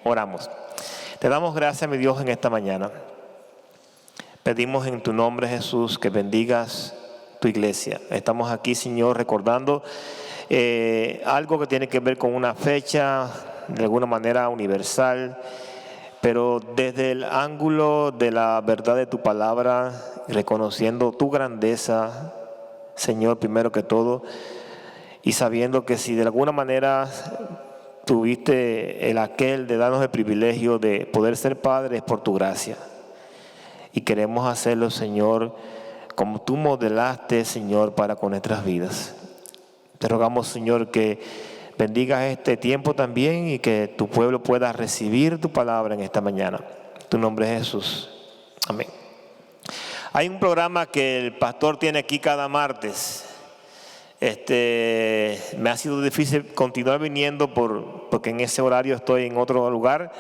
Oramos. Te damos gracias, mi Dios, en esta mañana. Pedimos en tu nombre, Jesús, que bendigas tu iglesia. Estamos aquí, Señor, recordando algo que tiene que ver con una fecha, de alguna manera universal, pero desde el ángulo de la verdad de tu palabra, reconociendo tu grandeza, Señor, primero que todo, y sabiendo que si de alguna manera tuviste aquel de darnos el privilegio de poder ser padres por tu gracia. Y queremos hacerlo, Señor, como tú modelaste, Señor, para con nuestras vidas. Te rogamos, Señor, que bendigas este tiempo también y que tu pueblo pueda recibir tu palabra en esta mañana. En tu nombre es Jesús. Amén. Hay un programa que el pastor tiene aquí cada martes. Me ha sido difícil continuar viniendo porque en ese horario estoy en otro lugar,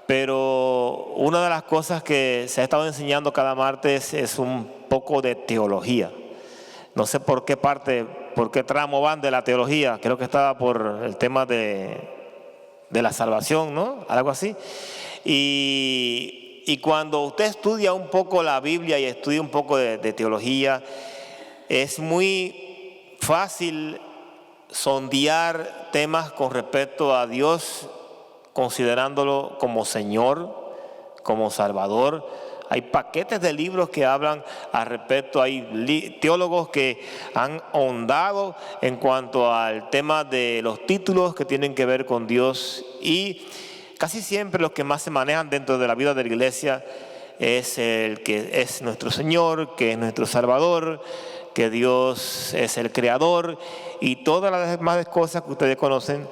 pero una de las cosas que se ha estado enseñando cada martes es un poco de teología. No sé por qué tramo van de la teología, creo que estaba por el tema de la salvación, ¿no? Algo así. Y cuando usted estudia un poco la Biblia y estudia un poco de teología, es muy fácil sondear temas con respecto a Dios, considerándolo como Señor, como Salvador. Hay paquetes de libros que hablan al respecto. Hay teólogos que han ahondado en cuanto al tema de los títulos que tienen que ver con Dios. Y casi siempre los que más se manejan dentro de la vida de la iglesia es el que es nuestro Señor, que es nuestro Salvador, que Dios es el Creador y todas las demás cosas que ustedes conocen,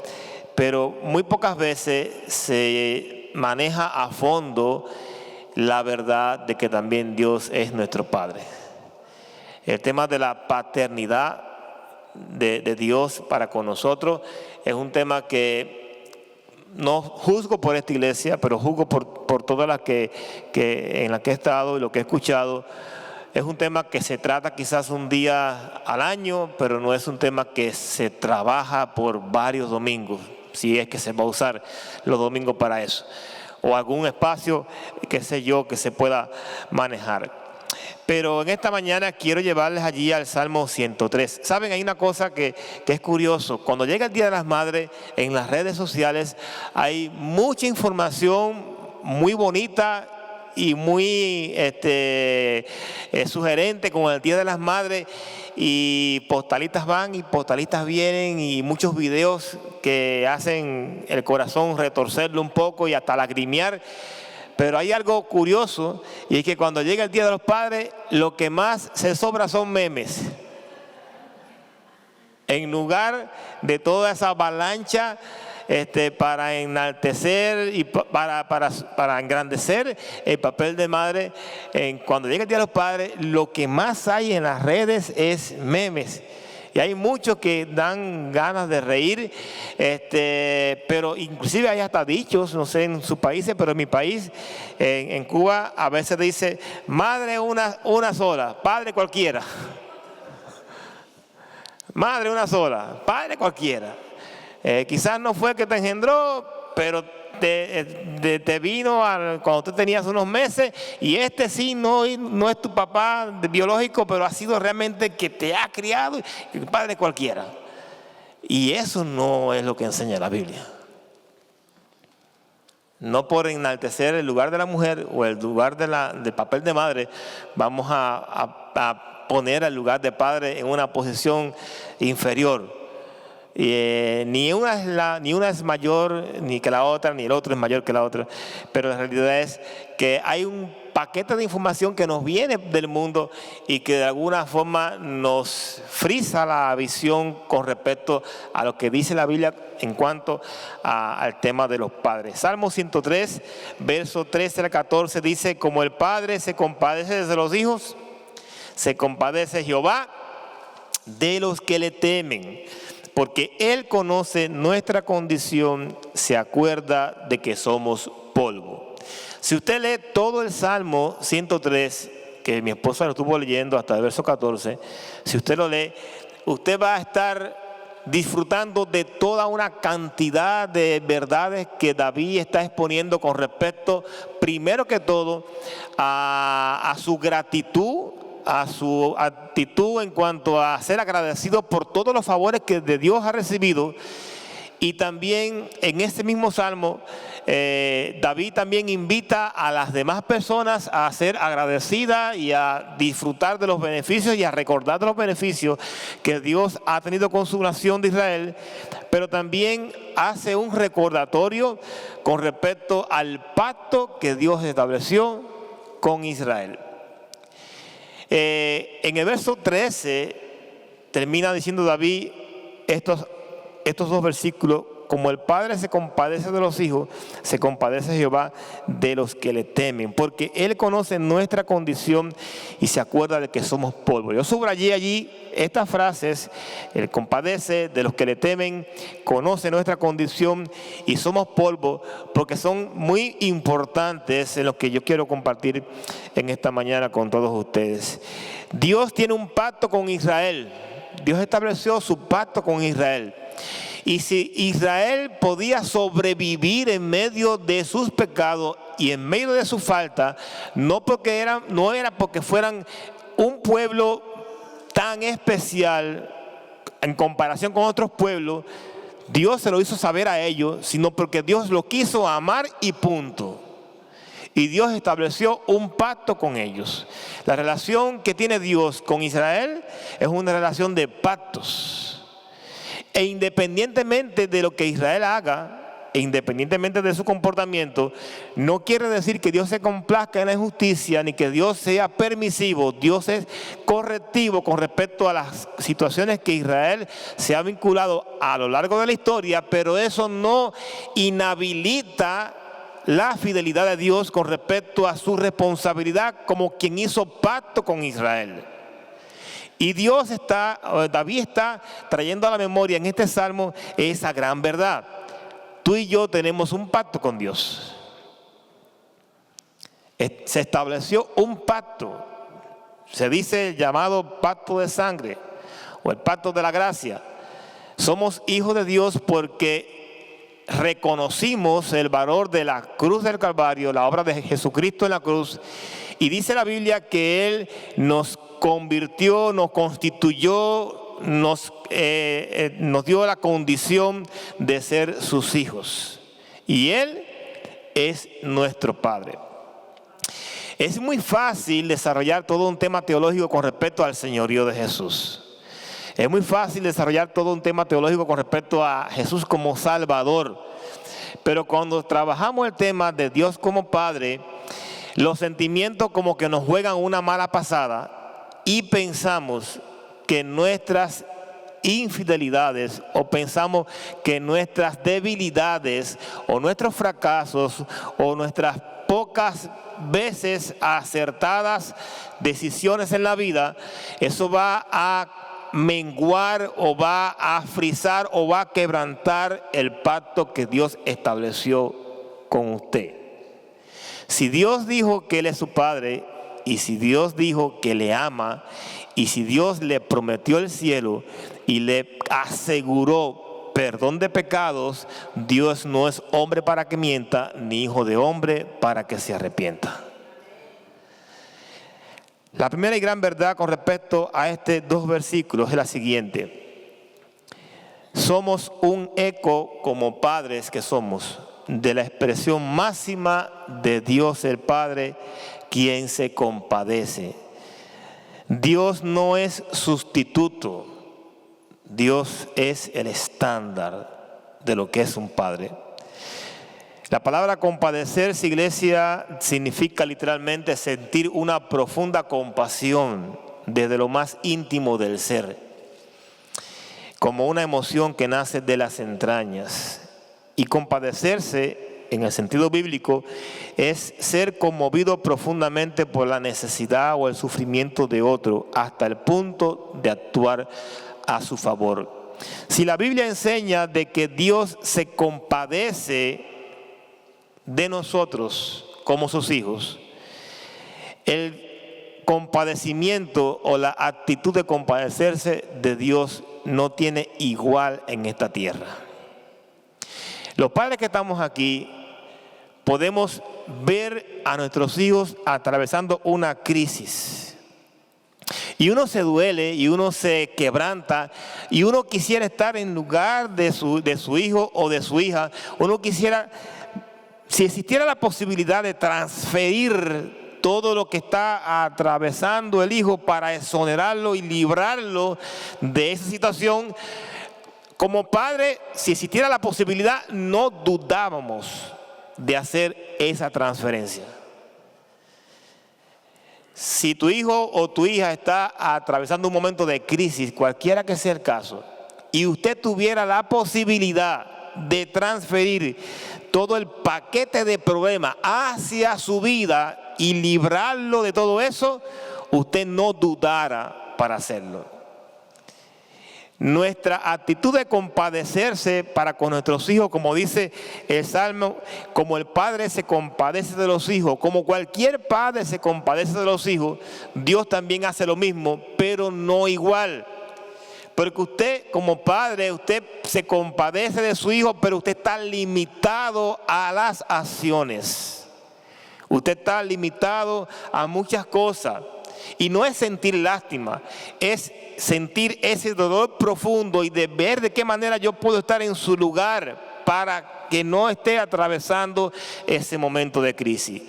pero muy pocas veces se maneja a fondo la verdad de que también Dios es nuestro Padre. El tema de la paternidad de Dios para con nosotros es un tema que no juzgo por esta iglesia, pero juzgo por todas las en las que he estado y lo que he escuchado. Es un tema que se trata quizás un día al año, pero no es un tema que se trabaja por varios domingos, si es que se va a usar los domingos para eso, o algún espacio, qué sé yo, que se pueda manejar. Pero en esta mañana quiero llevarles allí al Salmo 103. Saben, hay una cosa que es curioso. Cuando llega el Día de las Madres, en las redes sociales hay mucha información muy bonita y muy sugerente con el Día de las Madres, y postalistas van y postalistas vienen y muchos videos que hacen el corazón retorcerlo un poco y hasta lagrimear. Pero hay algo curioso, y es que cuando llega el Día de los Padres, lo que más se sobra son memes. En lugar de toda esa avalancha para enaltecer y para engrandecer el papel de madre, cuando llega el Día de los Padres, lo que más hay en las redes es memes. Y hay muchos que dan ganas de reír, pero inclusive hay hasta dichos, no sé en sus países, pero en mi país, en Cuba, a veces dice, madre una sola, padre cualquiera. Madre una sola, padre cualquiera. Quizás no fue el que te engendró, pero te vino cuando tú tenías unos meses, y sí no es tu papá biológico, pero ha sido realmente que te ha criado, padre cualquiera. Y eso no es lo que enseña la Biblia. No por enaltecer el lugar de la mujer o el lugar del papel de madre, vamos a poner al lugar de padre en una posición inferior. Ni una es mayor ni que la otra, ni el otro es mayor que la otra, pero la realidad es que hay un paquete de información que nos viene del mundo y que de alguna forma nos frisa la visión con respecto a lo que dice la Biblia en cuanto al tema de los padres. Salmo 103, verso 13 al 14 dice: como el Padre se compadece de los hijos, se compadece Jehová de los que le temen. Porque Él conoce nuestra condición, se acuerda de que somos polvo. Si usted lee todo el Salmo 103, que mi esposa lo estuvo leyendo hasta el verso 14, si usted lo lee, usted va a estar disfrutando de toda una cantidad de verdades que David está exponiendo con respecto, primero que todo, a su gratitud, a su actitud en cuanto a ser agradecido por todos los favores que de Dios ha recibido. Y también en este mismo salmo, David también invita a las demás personas a ser agradecidas y a disfrutar de los beneficios y a recordar de los beneficios que Dios ha tenido con su nación de Israel, pero también hace un recordatorio con respecto al pacto que Dios estableció con Israel. En el verso 13 termina diciendo David estos dos versículos: como el Padre se compadece de los hijos, se compadece Jehová de los que le temen, porque Él conoce nuestra condición y se acuerda de que somos polvo. Yo subrayé allí estas frases: Él compadece de los que le temen, conoce nuestra condición y somos polvo, porque son muy importantes en lo que yo quiero compartir en esta mañana con todos ustedes. Dios tiene un pacto con Israel. Dios estableció su pacto con Israel. Y si Israel podía sobrevivir en medio de sus pecados y en medio de su falta, no era porque fueran un pueblo tan especial en comparación con otros pueblos, Dios se lo hizo saber a ellos, sino porque Dios lo quiso amar y punto. Y Dios estableció un pacto con ellos. La relación que tiene Dios con Israel es una relación de pactos. E independientemente de lo que Israel haga, e independientemente de su comportamiento, no quiere decir que Dios se complazca en la injusticia, ni que Dios sea permisivo. Dios es correctivo con respecto a las situaciones que Israel se ha vinculado a lo largo de la historia, pero eso no inhabilita la fidelidad de Dios con respecto a su responsabilidad como quien hizo pacto con Israel. Y David está trayendo a la memoria en este salmo esa gran verdad. Tú y yo tenemos un pacto con Dios. Se estableció un pacto. Se dice el llamado pacto de sangre o el pacto de la gracia. Somos hijos de Dios porque reconocimos el valor de la cruz del Calvario, la obra de Jesucristo en la cruz. Y dice la Biblia que Él nos convirtió, nos constituyó, nos dio la condición de ser sus hijos. Y Él es nuestro Padre. Es muy fácil desarrollar todo un tema teológico con respecto al señorío de Jesús. Es muy fácil desarrollar todo un tema teológico con respecto a Jesús como Salvador. Pero cuando trabajamos el tema de Dios como Padre, los sentimientos como que nos juegan una mala pasada y pensamos que nuestras infidelidades o pensamos que nuestras debilidades o nuestros fracasos o nuestras pocas veces acertadas decisiones en la vida, eso va a menguar o va a frizar o va a quebrantar el pacto que Dios estableció con usted. Si Dios dijo que Él es su Padre, y si Dios dijo que le ama, y si Dios le prometió el cielo y le aseguró perdón de pecados, Dios no es hombre para que mienta, ni hijo de hombre para que se arrepienta. La primera y gran verdad con respecto a estos dos versículos es la siguiente: somos un eco como padres que somos de la expresión máxima de Dios el Padre, quien se compadece. Dios no es sustituto, Dios es el estándar de lo que es un padre. La palabra compadecerse, iglesia, significa literalmente sentir una profunda compasión desde lo más íntimo del ser, como una emoción que nace de las entrañas. Y compadecerse, en el sentido bíblico, es ser conmovido profundamente por la necesidad o el sufrimiento de otro hasta el punto de actuar a su favor. Si la Biblia enseña de que Dios se compadece de nosotros como sus hijos, el compadecimiento o la actitud de compadecerse de Dios no tiene igual en esta tierra. Los padres que estamos aquí podemos ver a nuestros hijos atravesando una crisis. Y uno se duele y uno se quebranta y uno quisiera estar en lugar de su hijo o de su hija. Uno quisiera, si existiera la posibilidad de transferir todo lo que está atravesando el hijo para exonerarlo y librarlo de esa situación, como padre, si existiera la posibilidad, no dudábamos de hacer esa transferencia. Si tu hijo o tu hija está atravesando un momento de crisis, cualquiera que sea el caso, y usted tuviera la posibilidad de transferir todo el paquete de problemas hacia su vida y librarlo de todo eso, usted no dudara para hacerlo. Nuestra actitud de compadecerse para con nuestros hijos, como dice el Salmo, como el padre se compadece de los hijos, como cualquier padre se compadece de los hijos, Dios también hace lo mismo, pero no igual. Porque usted como padre, usted se compadece de su hijo, pero usted está limitado a las acciones. Usted está limitado a muchas cosas. Y no es sentir lástima, es sentir ese dolor profundo y de ver de qué manera yo puedo estar en su lugar para que no esté atravesando ese momento de crisis.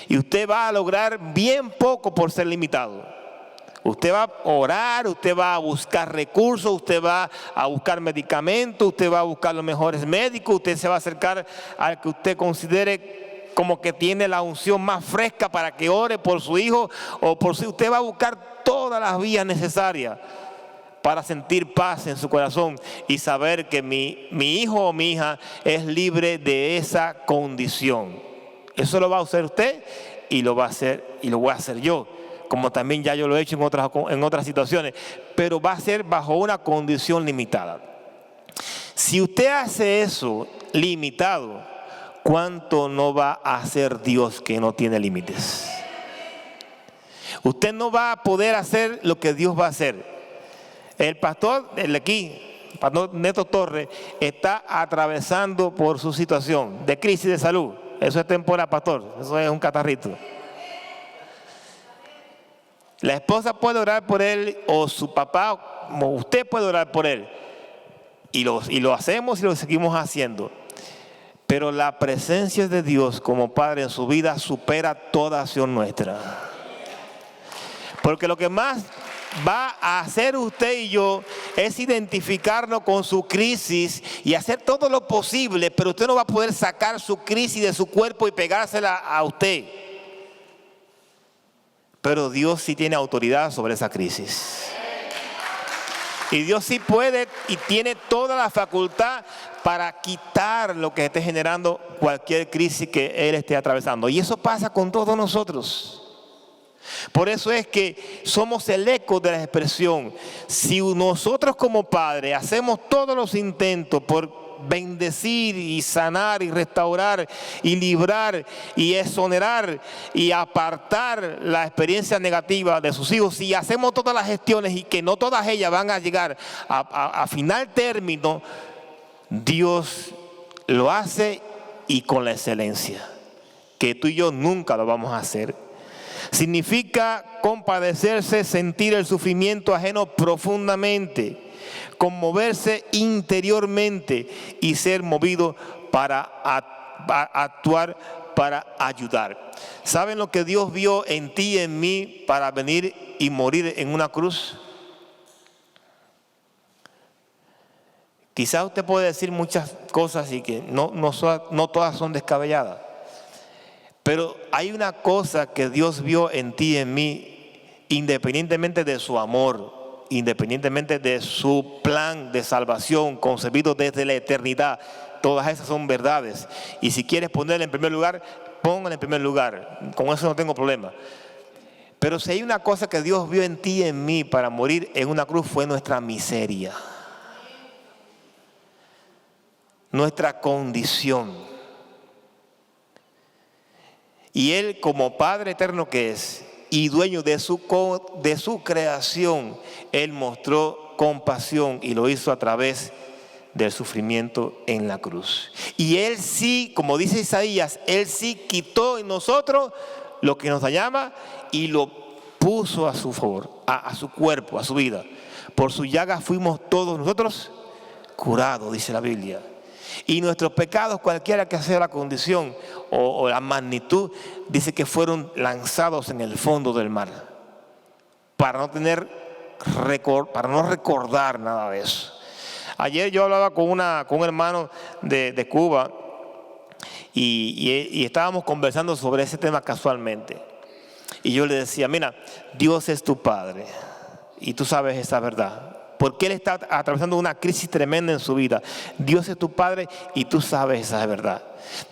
Y usted va a lograr bien poco por ser limitado. Usted va a orar, usted va a buscar recursos, usted va a buscar medicamentos, usted va a buscar los mejores médicos, usted se va a acercar al que usted considere como que tiene la unción más fresca para que ore por su hijo o por si usted va a buscar todas las vías necesarias para sentir paz en su corazón y saber que mi hijo o mi hija es libre de esa condición. Eso lo va a hacer usted y lo va a hacer y lo voy a hacer yo, como también ya yo lo he hecho en otras situaciones, pero va a ser bajo una condición limitada. Si usted hace eso limitado, ¿cuánto no va a hacer Dios que no tiene límites? Usted no va a poder hacer lo que Dios va a hacer. El pastor, el pastor Neto Torres, está atravesando por su situación de crisis de salud. Eso es temporal, pastor. Eso es un catarrito. La esposa puede orar por él o su papá, o usted puede orar por él. Y lo hacemos y lo seguimos haciendo. Pero la presencia de Dios como Padre en su vida supera toda acción nuestra. Porque lo que más va a hacer usted y yo es identificarnos con su crisis y hacer todo lo posible, pero usted no va a poder sacar su crisis de su cuerpo y pegársela a usted. Pero Dios sí tiene autoridad sobre esa crisis. Y Dios sí puede y tiene toda la facultad para quitar lo que esté generando cualquier crisis que Él esté atravesando. Y eso pasa con todos nosotros. Por eso es que somos el eco de la expresión. Si nosotros como padres hacemos todos los intentos por bendecir y sanar y restaurar y librar y exonerar y apartar la experiencia negativa de sus hijos, si hacemos todas las gestiones y que no todas ellas van a llegar a final término, Dios lo hace y con la excelencia, que tú y yo nunca lo vamos a hacer. Significa compadecerse, sentir el sufrimiento ajeno profundamente, conmoverse interiormente y ser movido para actuar, para ayudar. ¿Saben lo que Dios vio en ti y en mí para venir y morir en una cruz? Quizás usted puede decir muchas cosas y que no todas son descabelladas. Pero hay una cosa que Dios vio en ti y en mí, independientemente de su amor, independientemente de su plan de salvación concebido desde la eternidad. Todas esas son verdades. Y si quieres ponerla en primer lugar, póngala en primer lugar. Con eso no tengo problema. Pero si hay una cosa que Dios vio en ti y en mí para morir en una cruz, fue nuestra miseria. Nuestra condición. Y Él, como Padre eterno que es, y dueño de su creación, Él mostró compasión y lo hizo a través del sufrimiento en la cruz. Y Él sí, como dice Isaías, Él sí quitó en nosotros lo que nos dañaba y lo puso a su favor, a su cuerpo, a su vida. Por su llaga fuimos todos nosotros curados, dice la Biblia. Y nuestros pecados, cualquiera que sea la condición o la magnitud, dice que fueron lanzados en el fondo del mar. Para no recordar nada de eso. Ayer yo hablaba con un hermano de Cuba y estábamos conversando sobre ese tema casualmente. Y yo le decía, mira, Dios es tu Padre y tú sabes esa verdad. Porque Él está atravesando una crisis tremenda en su vida. Dios es tu Padre y tú sabes esa verdad.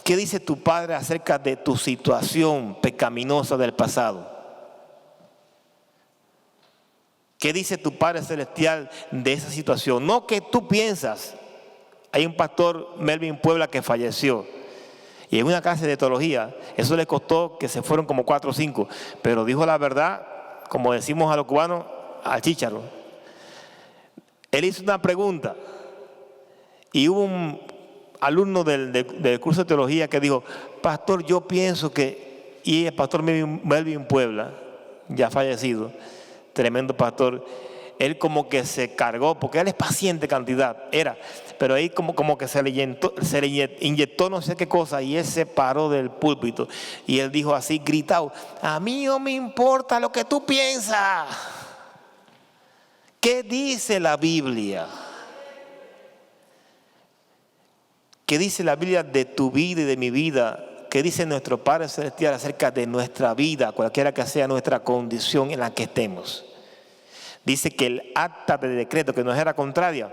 ¿Qué dice tu Padre acerca de tu situación pecaminosa del pasado? ¿Qué dice tu Padre Celestial de esa situación? No que tú piensas. Hay un pastor, Melvin Puebla, que falleció. Y en una clase de teología, eso le costó que se fueron como 4 o 5. Pero dijo la verdad, como decimos a los cubanos, al chícharo. Él hizo una pregunta y hubo un alumno del curso de teología que dijo, pastor, yo pienso que, y el pastor Melvin Puebla, ya fallecido, tremendo pastor, él como que se cargó, porque él es paciente cantidad, pero ahí como que se le inyectó no sé qué cosa y él se paró del púlpito y él dijo así, gritado, a mí no me importa lo que tú piensas. ¿Qué dice la Biblia? ¿Qué dice la Biblia de tu vida y de mi vida? ¿Qué dice nuestro Padre Celestial acerca de nuestra vida, cualquiera que sea nuestra condición en la que estemos? Dice que el acta de decreto que nos era contraria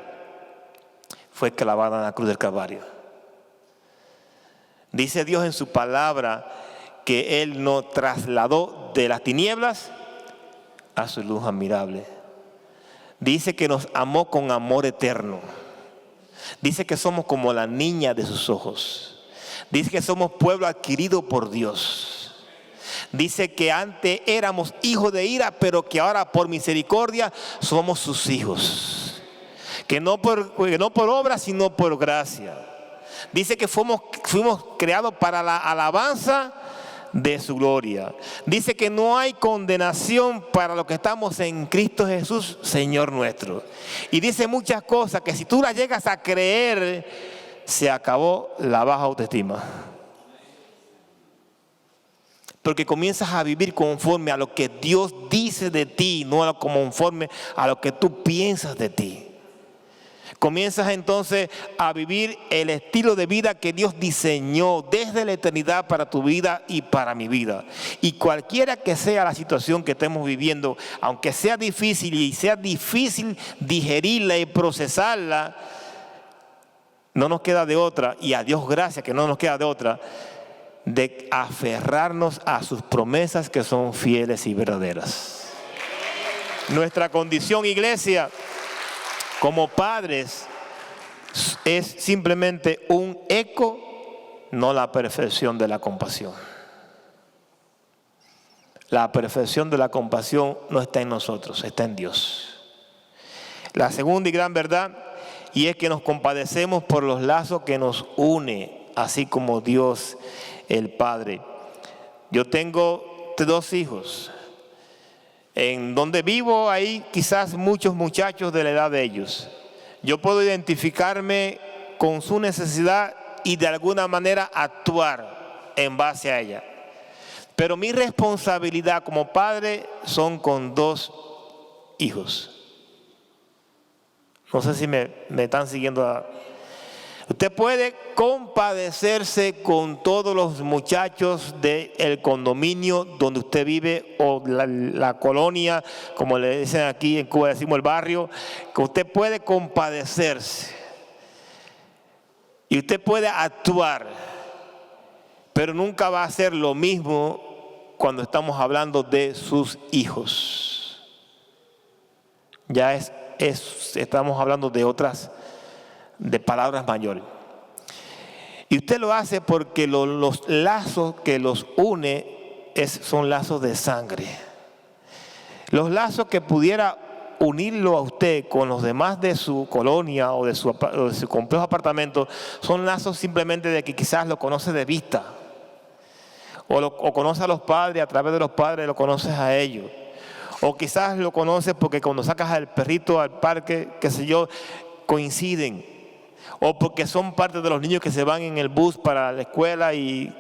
fue clavada en la cruz del Calvario. Dice Dios en su palabra que Él nos trasladó de las tinieblas a su luz admirable. Dice que nos amó con amor eterno. Dice que somos como la niña de sus ojos. Dice que somos pueblo adquirido por Dios. Dice que antes éramos hijos de ira, pero que ahora por misericordia somos sus hijos. Que no por obra, sino por gracia. Dice que fuimos creados para la alabanza de su gloria. Dice que no hay condenación para los que estamos en Cristo Jesús, Señor nuestro. Y dice muchas cosas que si tú las llegas a creer, se acabó la baja autoestima. Porque comienzas a vivir conforme a lo que Dios dice de ti, no conforme a lo que tú piensas de ti. Comienzas entonces a vivir el estilo de vida que Dios diseñó desde la eternidad para tu vida y para mi vida. Y cualquiera que sea la situación que estemos viviendo, aunque sea difícil y sea difícil digerirla y procesarla, no nos queda de otra, y a Dios gracias que no nos queda de otra, de aferrarnos a sus promesas que son fieles y verdaderas. Nuestra condición, iglesia, como padres, es simplemente un eco, no la perfección de la compasión. La perfección de la compasión no está en nosotros, está en Dios. La segunda y gran verdad, y es que nos compadecemos por los lazos que nos une, así como Dios el Padre. Yo tengo 2 hijos. En donde vivo hay quizás muchos muchachos de la edad de ellos. Yo puedo identificarme con su necesidad y de alguna manera actuar en base a ella. Pero mi responsabilidad como padre son con 2 hijos. No sé si me están siguiendo. Usted puede compadecerse con todos los muchachos del condominio donde usted vive o la colonia, como le dicen aquí en Cuba, decimos el barrio, que usted puede compadecerse y usted puede actuar, pero nunca va a ser lo mismo cuando estamos hablando de sus hijos. Ya estamos hablando de palabras mayores. Y usted lo hace porque los lazos que los une son lazos de sangre. Los lazos que pudiera unirlo a usted con los demás de su colonia o de su complejo apartamento son lazos simplemente de que quizás lo conoce de vista, o conoce a los padres, a través de los padres lo conoces a ellos, o quizás lo conoces porque cuando sacas al perrito al parque, qué sé yo, coinciden, o porque son parte de los niños que se van en el bus para la escuela y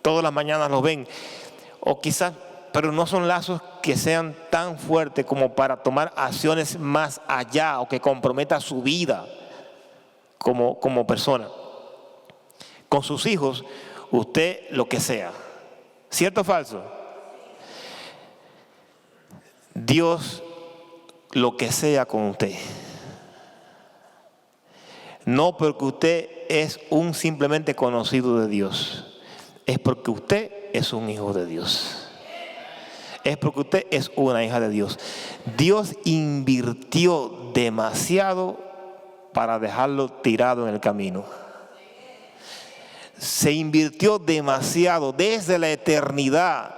todas las mañanas los ven, o quizás, pero no son lazos que sean tan fuertes como para tomar acciones más allá o que comprometa su vida como persona. Con sus hijos, usted lo que sea. ¿Cierto o falso? Dios lo que sea con usted. No porque usted es un simplemente conocido de Dios. Es porque usted es un hijo de Dios. Es porque usted es una hija de Dios. Dios invirtió demasiado para dejarlo tirado en el camino. Se invirtió demasiado desde la eternidad.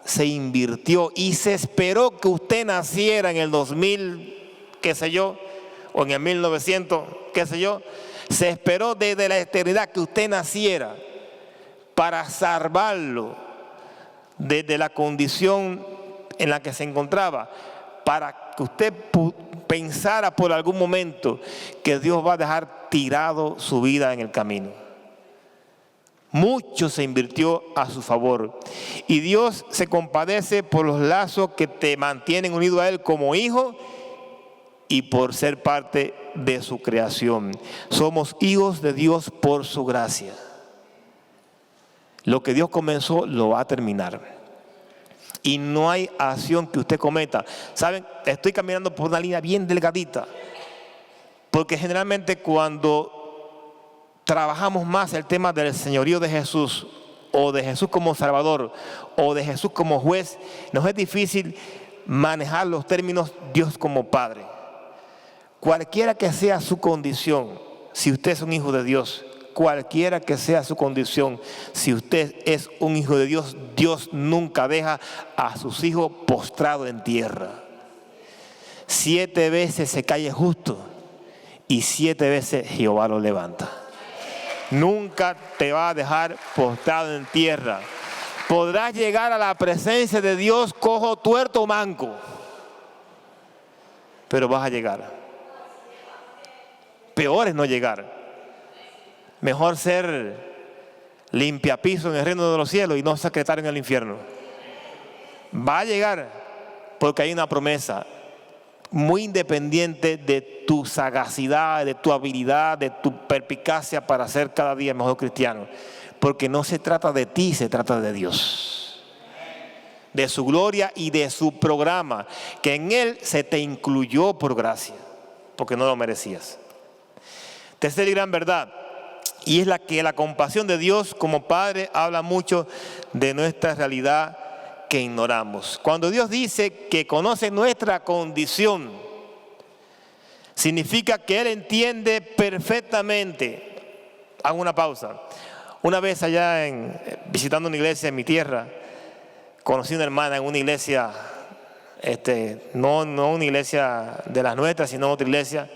Se invirtió y se esperó que usted naciera en el 2000, qué sé yo, o en el 1900, qué sé yo. Se esperó desde la eternidad que usted naciera para salvarlo desde la condición en la que se encontraba, para que usted pensara por algún momento que Dios va a dejar tirado su vida en el camino. Mucho se invirtió a su favor y Dios se compadece por los lazos que te mantienen unido a Él como hijo y por ser parte de su creación. Somos hijos de Dios por su gracia. Lo que Dios comenzó lo va a terminar. Y no hay acción que usted cometa. ¿Saben? Estoy caminando por una línea bien delgadita. Porque generalmente cuando trabajamos más el tema del señorío de Jesús, o de Jesús como Salvador, o de Jesús como juez, nos es difícil manejar los términos Dios como Padre. Cualquiera que sea su condición, si usted es un hijo de Dios, cualquiera que sea su condición, si usted es un hijo de Dios, Dios nunca deja a sus hijos postrados en tierra. 7 veces se cae justo y 7 veces Jehová lo levanta. Nunca te va a dejar postrado en tierra. Podrás llegar a la presencia de Dios cojo, tuerto o manco, pero vas a llegar. Peor es no llegar. Mejor ser limpiapiso en el reino de los cielos y no secretario en el infierno. Va a llegar porque hay una promesa muy independiente de tu sagacidad, de tu habilidad, de tu perspicacia para ser cada día mejor cristiano. Porque no se trata de ti, se trata de Dios. De su gloria y de su programa, que en Él se te incluyó por gracia, porque no lo merecías. Tercera y gran verdad. Y es la que la compasión de Dios como Padre habla mucho de nuestra realidad que ignoramos. Cuando Dios dice que conoce nuestra condición, significa que Él entiende perfectamente. Hago una pausa. Una vez allá visitando una iglesia en mi tierra, conocí una hermana en una iglesia, no una iglesia de las nuestras, sino otra iglesia,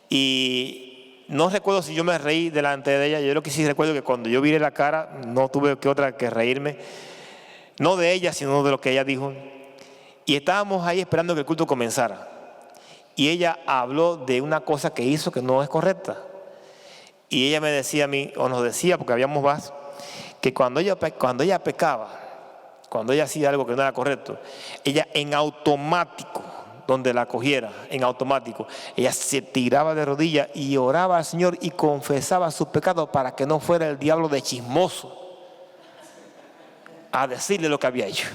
y no recuerdo si yo me reí delante de ella. Yo lo que sí recuerdo que cuando yo viré la cara, no tuve que otra que reírme. No de ella, sino de lo que ella dijo. Y estábamos ahí esperando que el culto comenzara. Y ella habló de una cosa que hizo que no es correcta. Y ella me decía a mí, o nos decía, porque habíamos más, que cuando ella pecaba, cuando ella hacía algo que no era correcto, ella en automático, donde la cogiera, en automático, ella se tiraba de rodillas y oraba al Señor y confesaba sus pecados para que no fuera el diablo de chismoso a decirle lo que había hecho.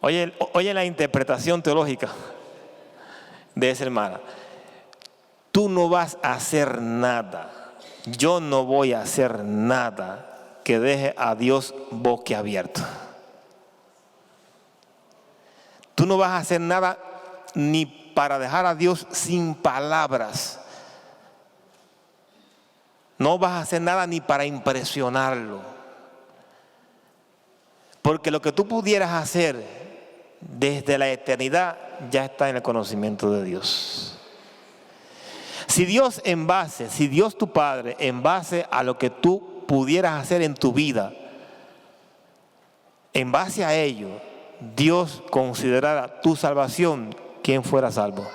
Oye la interpretación teológica de esa hermana. Tú no vas a hacer nada, yo no voy a hacer nada que deje a Dios boquiabierto. Tú no vas a hacer nada ni para dejar a Dios sin palabras. No vas a hacer nada ni para impresionarlo. Porque lo que tú pudieras hacer desde la eternidad ya está en el conocimiento de Dios. Si Dios tu Padre, en base a lo que tú pudieras hacer en tu vida, en base a ello, Dios considerara tu salvación, ¿quién fuera salvo?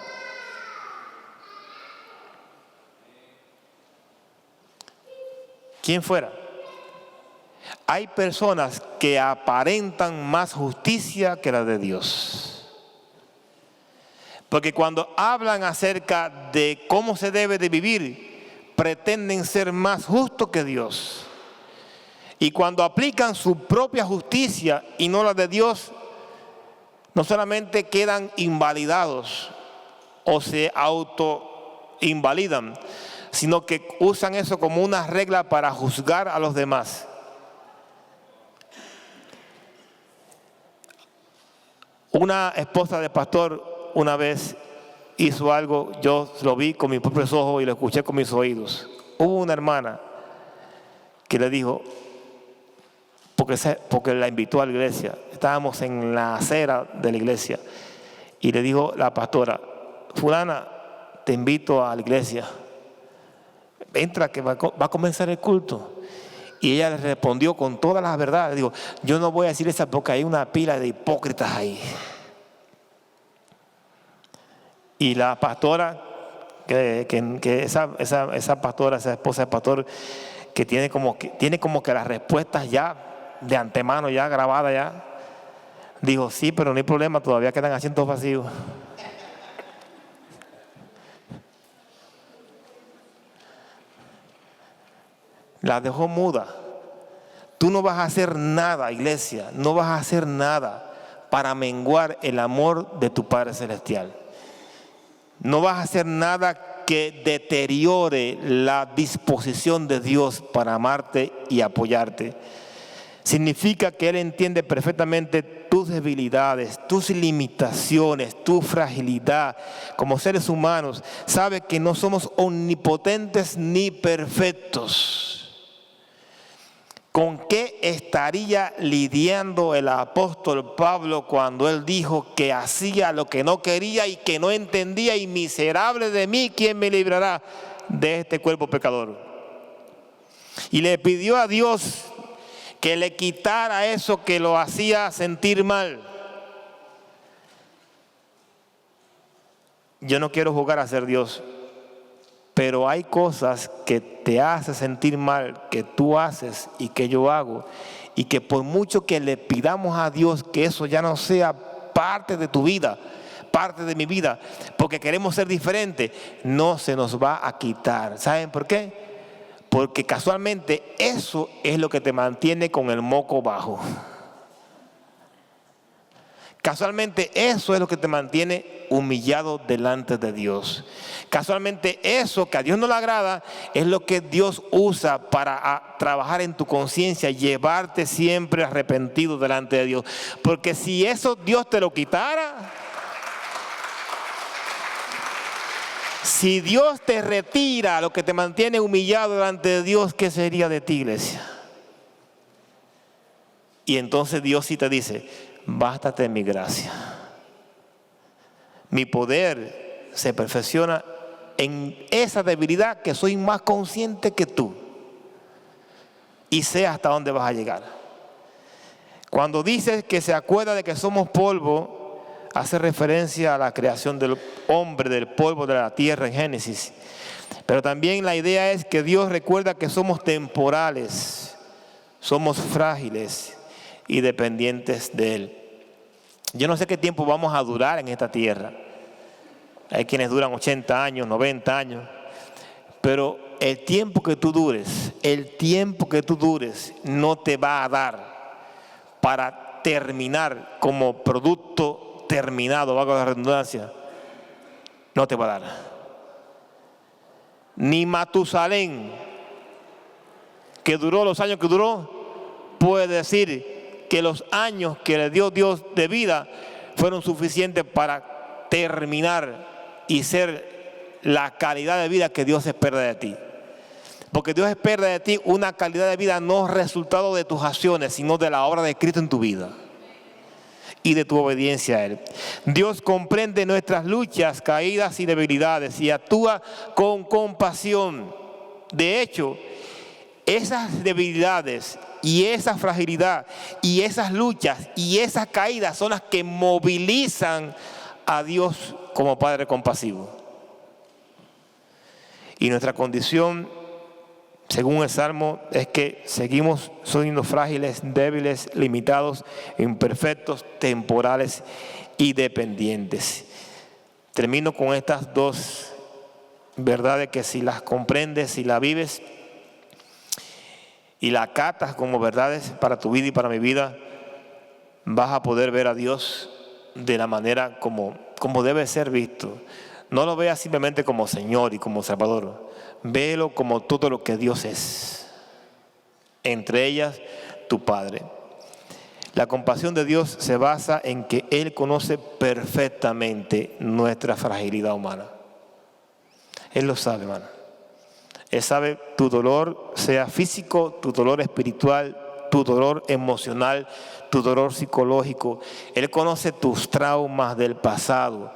¿Quién fuera? Hay personas que aparentan más justicia que la de Dios. Porque cuando hablan acerca de cómo se debe de vivir, pretenden ser más justos que Dios. Y cuando aplican su propia justicia y no la de Dios, no solamente quedan invalidados o se autoinvalidan, sino que usan eso como una regla para juzgar a los demás. Una esposa de pastor una vez hizo algo, yo lo vi con mis propios ojos y lo escuché con mis oídos. Hubo una hermana que le dijo, porque la invitó a la iglesia, estábamos en la acera de la iglesia, y le dijo la pastora, fulana, te invito a la iglesia, entra que va a comenzar el culto. Y ella le respondió con todas las verdades, digo, yo no voy a decir esa porque hay una pila de hipócritas ahí. Y la pastora, esa pastora, esa esposa del pastor, que tiene como que las respuestas ya de antemano, ya grabadas ya, dijo, sí, pero no hay problema, todavía quedan asientos vacíos. La dejó muda. Tú no vas a hacer nada, iglesia, no vas a hacer nada para menguar el amor de tu Padre Celestial. No vas a hacer nada que deteriore la disposición de Dios para amarte y apoyarte. Significa que Él entiende perfectamente tus debilidades, tus limitaciones, tu fragilidad como seres humanos. Sabe que no somos omnipotentes ni perfectos. ¿Con qué estaría lidiando el apóstol Pablo cuando él dijo que hacía lo que no quería y que no entendía? Y miserable de mí, ¿quién me librará de este cuerpo pecador? Y le pidió a Dios que le quitara eso que lo hacía sentir mal. Yo no quiero jugar a ser Dios, pero hay cosas que te hacen sentir mal, que tú haces y que yo hago, y que por mucho que le pidamos a Dios que eso ya no sea parte de tu vida, parte de mi vida, porque queremos ser diferentes, no se nos va a quitar. ¿Saben por qué? Porque casualmente eso es lo que te mantiene con el moco bajo. Casualmente eso es lo que te mantiene humillado delante de Dios. Casualmente eso que a Dios no le agrada es lo que Dios usa para trabajar en tu conciencia, llevarte siempre arrepentido delante de Dios. Porque si eso Dios te lo quitara, si Dios te retira lo que te mantiene humillado delante de Dios, ¿qué sería de ti, iglesia? Y entonces Dios sí te dice, bástate mi gracia. Mi poder se perfecciona en esa debilidad que soy más consciente que tú. Y sé hasta dónde vas a llegar. Cuando dices que se acuerda de que somos polvo, hace referencia a la creación del hombre del polvo de la tierra en Génesis. Pero también la idea es que Dios recuerda que somos temporales, somos frágiles y dependientes de Él. Yo no sé qué tiempo vamos a durar en esta tierra. Hay quienes duran 80 años, 90 años. Pero el tiempo que tú dures no te va a dar para terminar como producto terminado, valga la redundancia. No te va a dar. Ni Matusalén, que duró los años que duró, puede decir que los años que le dio Dios de vida fueron suficientes para terminar y ser la calidad de vida que Dios espera de ti. Porque Dios espera de ti una calidad de vida no resultado de tus acciones, sino de la obra de Cristo en tu vida y de tu obediencia a Él. Dios comprende nuestras luchas, caídas y debilidades y actúa con compasión. De hecho, esas debilidades y esa fragilidad y esas luchas y esas caídas son las que movilizan a Dios como Padre compasivo. Y nuestra condición, según el Salmo, es que seguimos siendo frágiles, débiles, limitados, imperfectos, temporales y dependientes. Termino con estas dos verdades que si las comprendes, si las vives y las acatas como verdades para tu vida y para mi vida, vas a poder ver a Dios de la manera como debe ser visto. No lo veas simplemente como Señor y como Salvador. Véelo como todo lo que Dios es. Entre ellas, tu Padre. La compasión de Dios se basa en que Él conoce perfectamente nuestra fragilidad humana. Él lo sabe, hermano. Él sabe tu dolor, sea físico, tu dolor espiritual, tu dolor emocional, tu dolor psicológico. Él conoce tus traumas del pasado.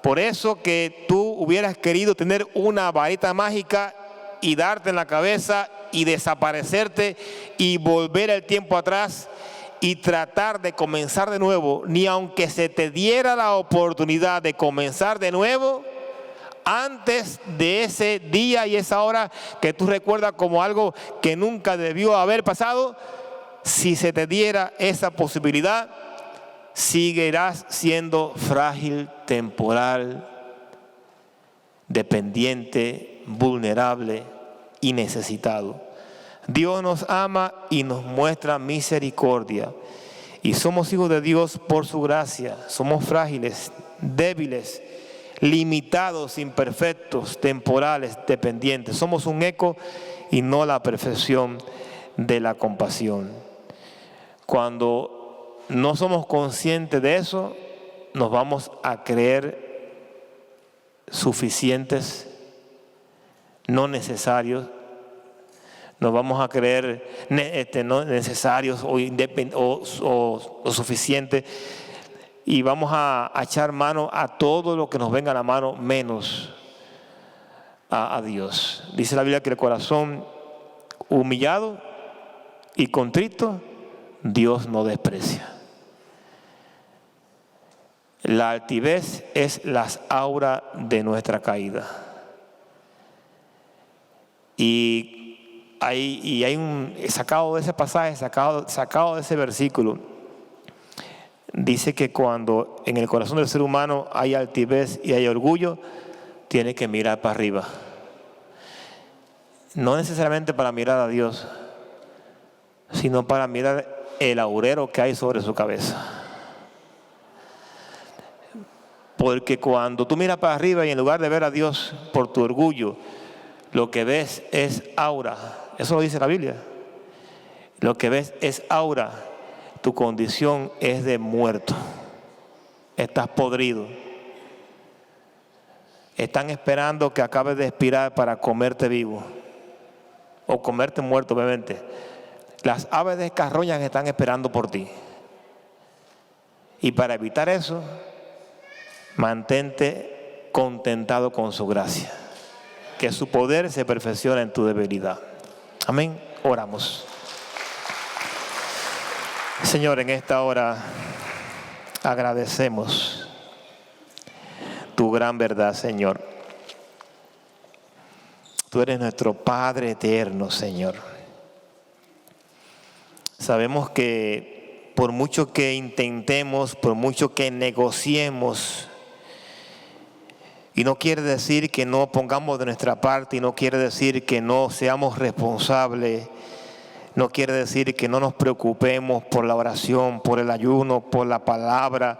Por eso que tú hubieras querido tener una varita mágica y darte en la cabeza y desaparecerte y volver el tiempo atrás y tratar de comenzar de nuevo, ni aunque se te diera la oportunidad de comenzar de nuevo, antes de ese día y esa hora que tú recuerdas como algo que nunca debió haber pasado, si se te diera esa posibilidad, seguirás siendo frágil, temporal, dependiente, vulnerable y necesitado. Dios nos ama y nos muestra misericordia. Y somos hijos de Dios por su gracia. Somos frágiles, débiles, limitados, imperfectos, temporales, dependientes. Somos un eco y no la perfección de la compasión. Cuando no somos conscientes de eso, nos vamos a creer suficientes, no necesarios. Nos vamos a creer no necesarios o suficientes. Y vamos a echar mano a todo lo que nos venga a la mano, menos a Dios. Dice la Biblia que el corazón humillado y contrito, Dios no desprecia. La altivez es las auras de nuestra caída. Y hay un sacado de ese pasaje, sacado de ese versículo, dice que cuando en el corazón del ser humano hay altivez y hay orgullo, tiene que mirar para arriba. No necesariamente para mirar a Dios, sino para mirar el aurero que hay sobre su cabeza. Porque cuando tú miras para arriba y en lugar de ver a Dios por tu orgullo, lo que ves es aura. Eso lo dice la Biblia. Lo que ves es aura. Tu condición es de muerto. Estás podrido. Están esperando que acabes de expirar para comerte vivo. O comerte muerto, obviamente. Las aves de carroña están esperando por ti. Y para evitar eso, mantente contentado con su gracia. Que su poder se perfeccione en tu debilidad. Amén. Oramos. Señor, en esta hora agradecemos tu gran verdad, Señor. Tú eres nuestro Padre eterno, Señor. Sabemos que por mucho que intentemos, por mucho que negociemos, y no quiere decir que no pongamos de nuestra parte, y no quiere decir que no seamos responsables, no quiere decir que no nos preocupemos por la oración, por el ayuno, por la palabra.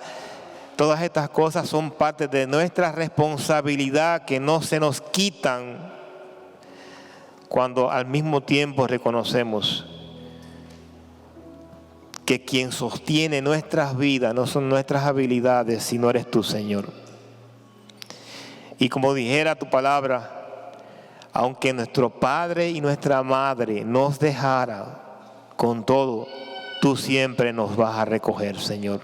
Todas estas cosas son parte de nuestra responsabilidad que no se nos quitan cuando al mismo tiempo reconocemos que quien sostiene nuestras vidas no son nuestras habilidades, sino eres tú, Señor. Y como dijera tu palabra, Aunque nuestro padre y nuestra madre nos dejara, con todo, tú siempre nos vas a recoger, Señor.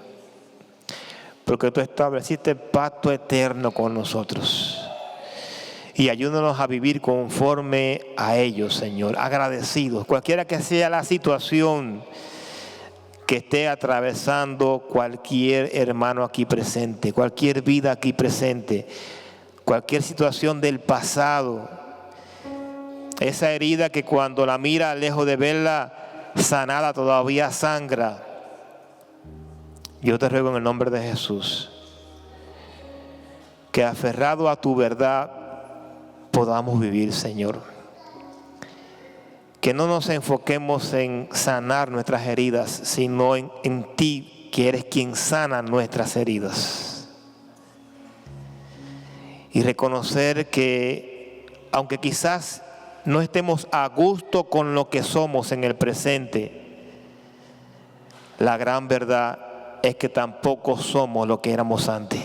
Porque tú estableciste pacto eterno con nosotros. Y ayúdanos a vivir conforme a ellos, Señor, agradecidos. Cualquiera que sea la situación que esté atravesando cualquier hermano aquí presente, cualquier vida aquí presente, cualquier situación del pasado, esa herida que cuando la mira lejos de verla sanada todavía sangra. Yo te ruego en el nombre de Jesús que aferrado a tu verdad podamos vivir, Señor. Que no nos enfoquemos en sanar nuestras heridas, sino en ti, que eres quien sana nuestras heridas. Y reconocer que aunque quizás no estemos a gusto con lo que somos en el presente, la gran verdad es que tampoco somos lo que éramos antes.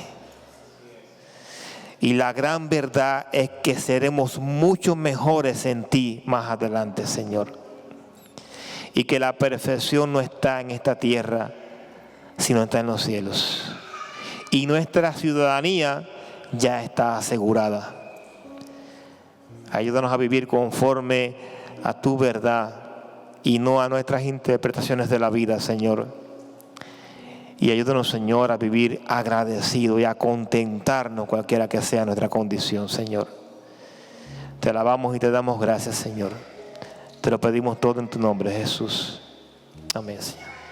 Y la gran verdad es que seremos mucho mejores en ti más adelante, Señor. Y que la perfección no está en esta tierra, sino está en los cielos. Y nuestra ciudadanía ya está asegurada. Ayúdanos a vivir conforme a tu verdad y no a nuestras interpretaciones de la vida, Señor. Y ayúdanos, Señor, a vivir agradecido y a contentarnos cualquiera que sea nuestra condición, Señor. Te alabamos y te damos gracias, Señor. Te lo pedimos todo en tu nombre, Jesús. Amén, Señor.